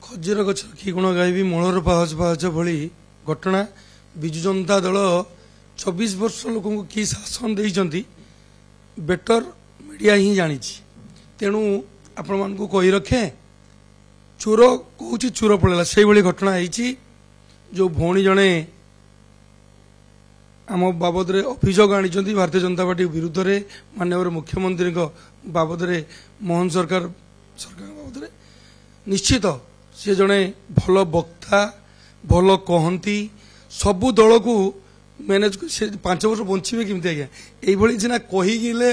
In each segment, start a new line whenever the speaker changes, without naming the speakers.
ଖଜିର ଗଛ କି ଗୁଣ ଗାଇବି ମୂଳର ପାହଚ ପାହଚ ଭଳି ଘଟଣା। ବିଜୁ ଜନତା ଦଳ 24 ବର୍ଷ ଲୋକଙ୍କୁ କି ଶାସନ ଦେଇଛନ୍ତି ବେଟର ମିडिया ही जानी। तेणु आपण मानकु कही रखे चोर कहूँ चोर पड़ेगा से भाई घटना होती जो भौणी जड़े आम बाबद अभियोग आनी भारतीय जनता पार्टी विरुद्ध में माननीय मुख्यमंत्री बाबद मोहन सरकार बाबद निश्चित सी जड़े भल वक्ता भल कहती सबू दल को मैनेज 5 वर्ष बचे केमती आज्ञा ये सीना कहीले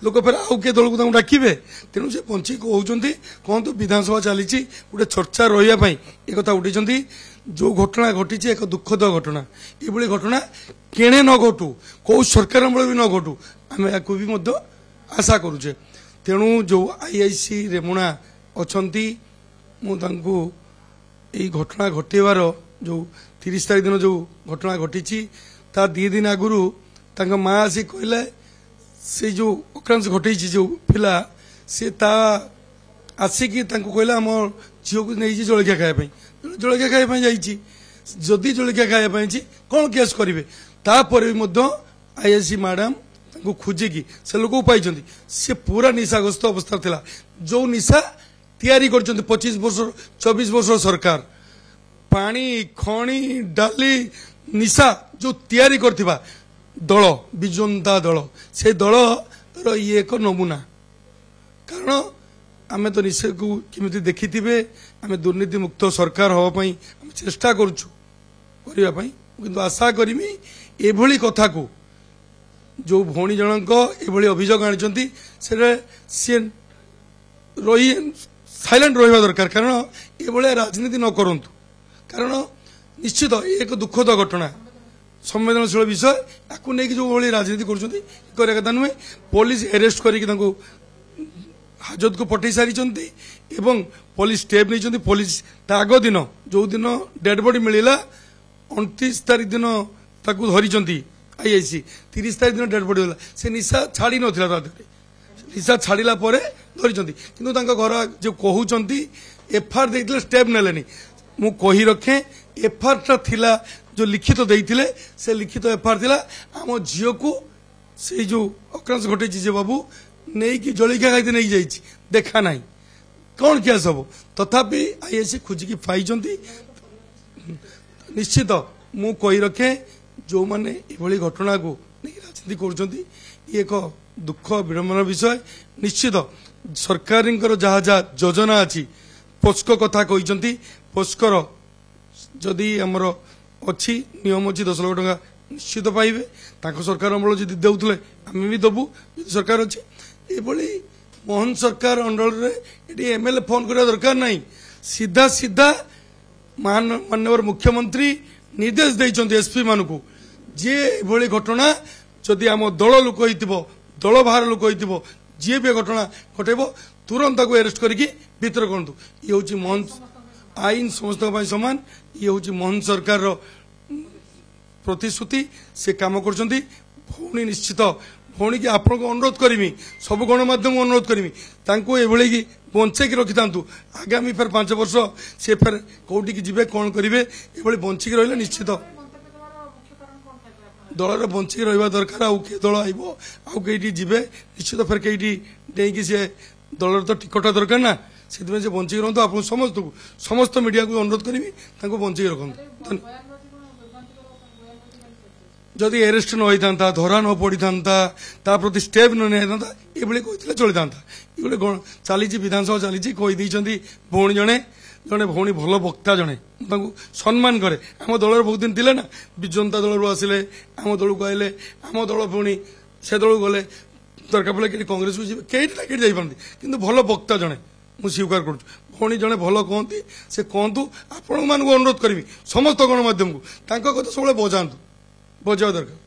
लोक फिर आउ किए दल को डाके तेणु से बंची कहते कहतु विधानसभा चली गोटे चर्चा रही एक उठी जो घटना घटी एक दुखद घटना ये घटना केणे न घटू कौ सरकार भी न घटू आम या आशा करुचे। तेणु जो आईआईसी रेमुणा अच्छा मुझे घटना घटेबार जो 30 तारीख दिन जो घटना घटी ता 2 दिन आगु माँ आसी कहले से जो अक्रांश घटे जो पिला से ता आसिकी कहला आम झील को नहीं जलखिया खायापी जलखिया खायापी जदि जलखिया खायापी कौन केस करेंगे तापर भी आईआईसी मैडम खोजिकी से लोक पाई सी पूरा निशाग्रस्त अवस्था था जो निशा तैयारी कर 25 वर्ष 24 वर्ष सरकार पानी खणी डाली निशा जो तैयारी करथिबा दल बिजु जनता दल से दल ये एक नमूना। कारण आम तो निशा को किमिति देखिथिबे आम दुर्नीति मुक्त सरकार होवा पई आम चेष्टा करूछु करिया पई किंतु आशा करिमी एभली कथा को जो भौणी जनक एभली अभियोग आनिचंती से रही साइलेंट रहिबा दरकार। कारण एभली राजनीति न करंतु कारण निश्चित एक दुखद घटना संवेदनशील विषय आपको नहीं जो भाई राजनीति कर नुहे पुलिस अरेस्ट करके हाजत को पठे सारी पुलिस स्टेप नहीं पुलिस आग दिन जो दिन डेड बॉडी मिलला 29 तारीख दिन धरी आईआईसी 30 तारीख दिन डेड बॉडी होला से निशा छाड़ी नथिला निशा छाड़िला धरी किंतु घर जो कहते एफआईआर देते स्टेप नेलेनी मु कही रखे एफआईआर थिला जो लिखित देइथिले से लिखित एफआईआर थिला आम झील को से जो अक्रांश घटे जे बाबू नहीं कि जलिखिया खाई नहीं जाइए देखा ना कौन क्या सब तथापि आईआईसी खोजिकी पाई निश्चित मु कही रखे जो माने एभली घटना को नहीं राजनीति कर एक दुख विडंबना विषय। निश्चित सरकार जहाँ जहाँ योजना अच्छी पोस्को कथा कहते पोस्कर जदि आमर अच्छी नियम अच्छी 10 लाख टका निश्चित पाइबे सरकार अमल जदि देउथले आम भी दबू सरकार अच्छी ये मोहन सरकार अंडर ये एमएलए फोन करने दरकार नहीं सीधा सीधा माननीय मुख्यमंत्री निर्देश देइचंती एसपी मान को जे एभली घटना जदि आम दल लोक दल बाहर लोक जी भी घटना घटेब तुरंत अरेस्ट करके भीतर करतु ये हूँ मोहन आईन समस्त समान ये हूँ मोहन सरकार प्रतिश्रुति से काम कर भौणी निश्चित भौणी की आपन को अनुरोध करमी सब गणमाध्यम अनुरोध करमी ये बंचे रखी था आगामी फिर 5 वर्ष से फिर कौटी की जीवे कौन करेंगे ये बंचिक रही निश्चित दल बंचिक रहा दरकार आउ किए दल आईटी जीवे निश्चित फिर कई डेईकी सी दल तो टिकट दरकार ना से बंचिक रुँ आप समस्त मीडिया को अनुरोध करी बंचिक रखु जदि अरेस्ट न होता धरा न पड़ी था प्रति स्टेप न ये कहते चली था ये गोटे चली विधानसभा चली कहीदे भौणी जड़े जड़े भौणी भल वक्ता जड़े सम्मान करे आम दल बहुत दिन थे ना विजु जनता दल आसिले आम दल को आइले आम दल पुणी से दल गले दरकार पड़े कि कांग्रेस को जी कई जापारती कि भल वक्ता जड़े मुझे स्वीकार करुँ भौणी जड़े भल कहती से कहतु आपण मान अनुरोध करी समस्त गणमाध्यम को कथा सब बजातु बजावा दरकार।